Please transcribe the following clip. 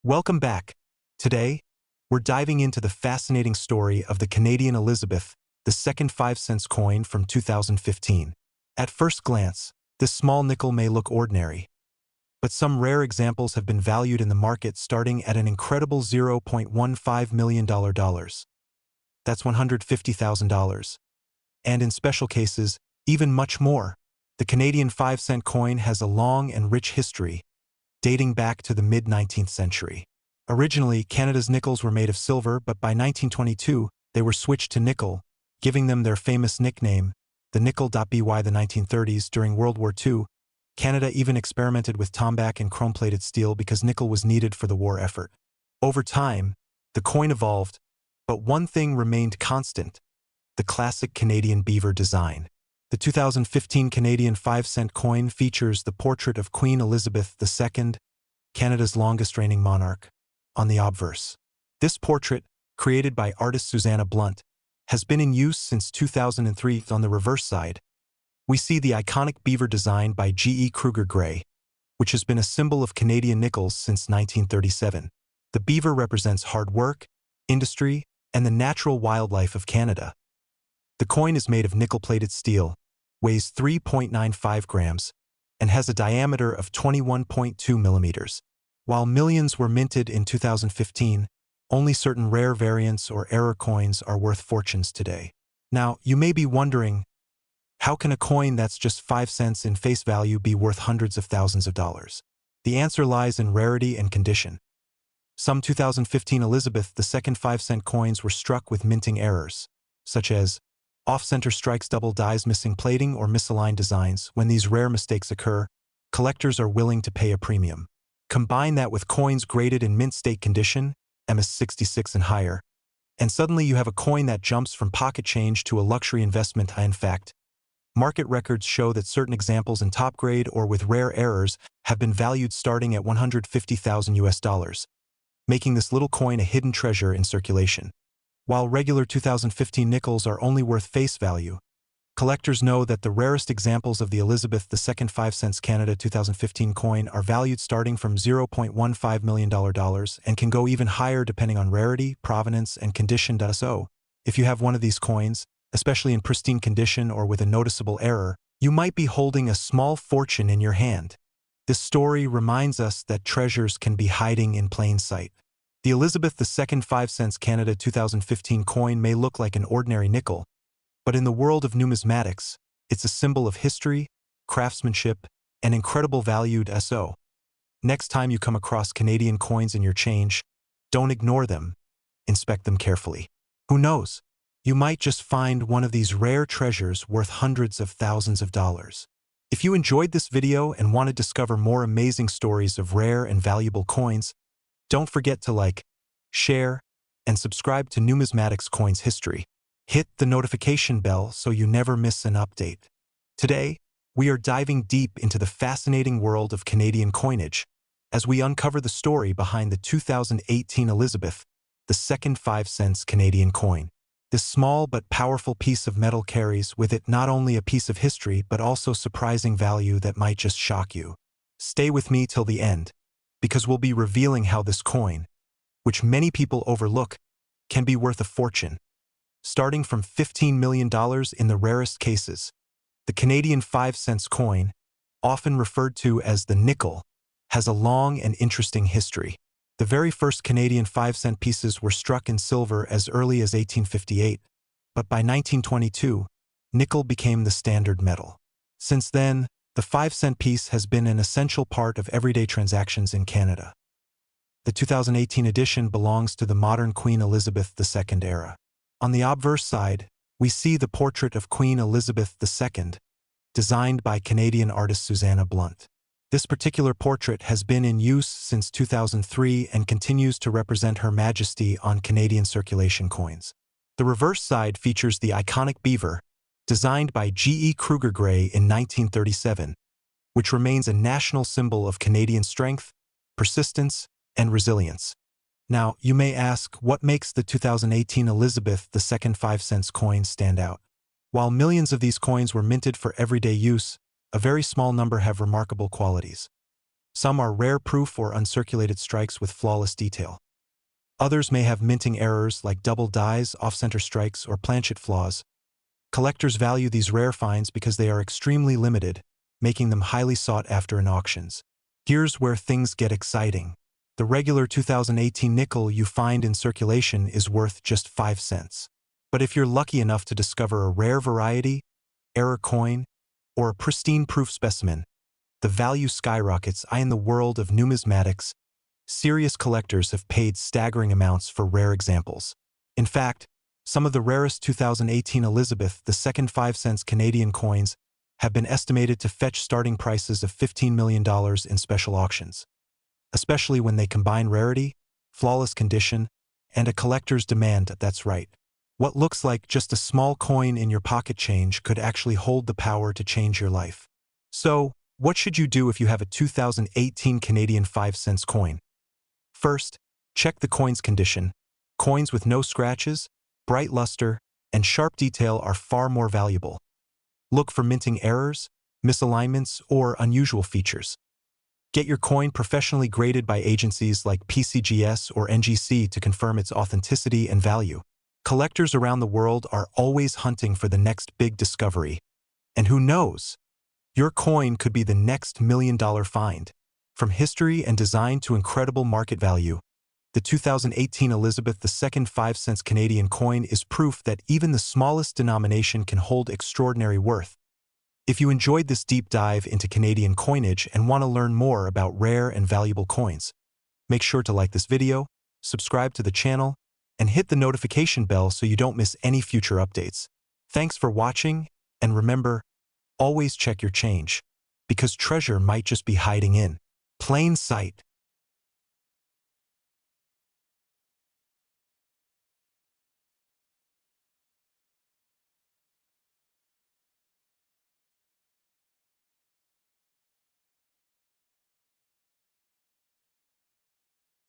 Welcome back. Today, we're diving into the fascinating story of the Canadian Elizabeth, the second 5-cent coin from 2015. At first glance, this small nickel may look ordinary, but some rare examples have been valued in the market starting at an incredible $0.15 million. That's $150,000. And in special cases, even much more. The Canadian 5-cent coin has a long and rich history, dating back to the mid-19th century. Originally, Canada's nickels were made of silver, but by 1922, they were switched to nickel, giving them their famous nickname, the nickel. By the 1930s, during World War II, Canada even experimented with tomback and chrome-plated steel because nickel was needed for the war effort. Over time, the coin evolved, but one thing remained constant: the classic Canadian beaver design. The 2015 Canadian 5-cent coin features the portrait of Queen Elizabeth II, Canada's longest-reigning monarch, on the obverse. This portrait, created by artist Susanna Blunt, has been in use since 2003. On the reverse side, we see the iconic beaver design by G.E. Kruger Gray, which has been a symbol of Canadian nickels since 1937. The beaver represents hard work, industry, and the natural wildlife of Canada. The coin is made of nickel-plated steel, weighs 3.95 grams, and has a diameter of 21.2 millimeters. While millions were minted in 2015, only certain rare variants or error coins are worth fortunes today. Now, you may be wondering, how can a coin that's just 5 cents in face value be worth hundreds of thousands of dollars? The answer lies in rarity and condition. Some 2015 Elizabeth II 5-cent coins were struck with minting errors, such as off-center strikes, double dies, missing plating, or misaligned designs. When these rare mistakes occur, collectors are willing to pay a premium. Combine that with coins graded in mint state condition, MS66 and higher, and suddenly you have a coin that jumps from pocket change to a luxury investment. In fact, market records show that certain examples in top grade or with rare errors have been valued starting at $150,000, making this little coin a hidden treasure in circulation. While regular 2015 nickels are only worth face value, collectors know that the rarest examples of the Elizabeth II 5-cent Canada 2015 coin are valued starting from $0.15 million and can go even higher depending on rarity, provenance, and condition. So, if you have one of these coins, especially in pristine condition or with a noticeable error, you might be holding a small fortune in your hand. This story reminds us that treasures can be hiding in plain sight. The Elizabeth II 5-cent Canada 2015 coin may look like an ordinary nickel, but in the world of numismatics, it's a symbol of history, craftsmanship, and incredible value. So, next time you come across Canadian coins in your change, don't ignore them. Inspect them carefully. Who knows? You might just find one of these rare treasures worth hundreds of thousands of dollars. If you enjoyed this video and want to discover more amazing stories of rare and valuable coins, don't forget to like, share, and subscribe to Numismatics Coins History. Hit the notification bell so you never miss an update. Today, we are diving deep into the fascinating world of Canadian coinage as we uncover the story behind the 2018 Elizabeth II 5-cent Canadian coin. This small but powerful piece of metal carries with it not only a piece of history but also surprising value that might just shock you. Stay with me till the end, because we'll be revealing how this coin, which many people overlook, can be worth a fortune. Starting from $15 million in the rarest cases, the Canadian 5-cent coin, often referred to as the nickel, has a long and interesting history. The very first Canadian 5-cent pieces were struck in silver as early as 1858, but by 1922, nickel became the standard metal. Since then, the 5-cent piece has been an essential part of everyday transactions in Canada. The 2018 edition belongs to the modern Queen Elizabeth II era. On the obverse side, we see the portrait of Queen Elizabeth II, designed by Canadian artist Susanna Blunt. This particular portrait has been in use since 2003 and continues to represent Her Majesty on Canadian circulation coins. The reverse side features the iconic beaver, designed by G.E. Kruger Gray in 1937, which remains a national symbol of Canadian strength, persistence, and resilience. Now, you may ask, what makes the 2018 Elizabeth II 5-cent coin stand out? While millions of these coins were minted for everyday use, a very small number have remarkable qualities. Some are rare proof or uncirculated strikes with flawless detail. Others may have minting errors like double dies, off-center strikes, or planchet flaws. Collectors value these rare finds because they are extremely limited, making them highly sought after in auctions. Here's where things get exciting. The regular 2018 nickel you find in circulation is worth just 5 cents. But if you're lucky enough to discover a rare variety, error coin, or a pristine proof specimen, the value skyrockets. In the world of numismatics, serious collectors have paid staggering amounts for rare examples. In fact, some of the rarest 2018 Elizabeth II 5 cents Canadian coins have been estimated to fetch starting prices of $15 million in special auctions. Especially when they combine rarity, flawless condition, and a collector's demand. That's right. What looks like just a small coin in your pocket change could actually hold the power to change your life. So, what should you do if you have a 2018 Canadian 5 cents coin? First, check the coin's condition. Coins with no scratches, bright luster, and sharp detail are far more valuable. Look for minting errors, misalignments, or unusual features. Get your coin professionally graded by agencies like PCGS or NGC to confirm its authenticity and value. Collectors around the world are always hunting for the next big discovery. And who knows? Your coin could be the next million-dollar find. From history and design to incredible market value, the 2018 Elizabeth II 5 cents Canadian coin is proof that even the smallest denomination can hold extraordinary worth. If you enjoyed this deep dive into Canadian coinage and want to learn more about rare and valuable coins, make sure to like this video, subscribe to the channel, and hit the notification bell so you don't miss any future updates. Thanks for watching, and remember, always check your change, because treasure might just be hiding in plain sight.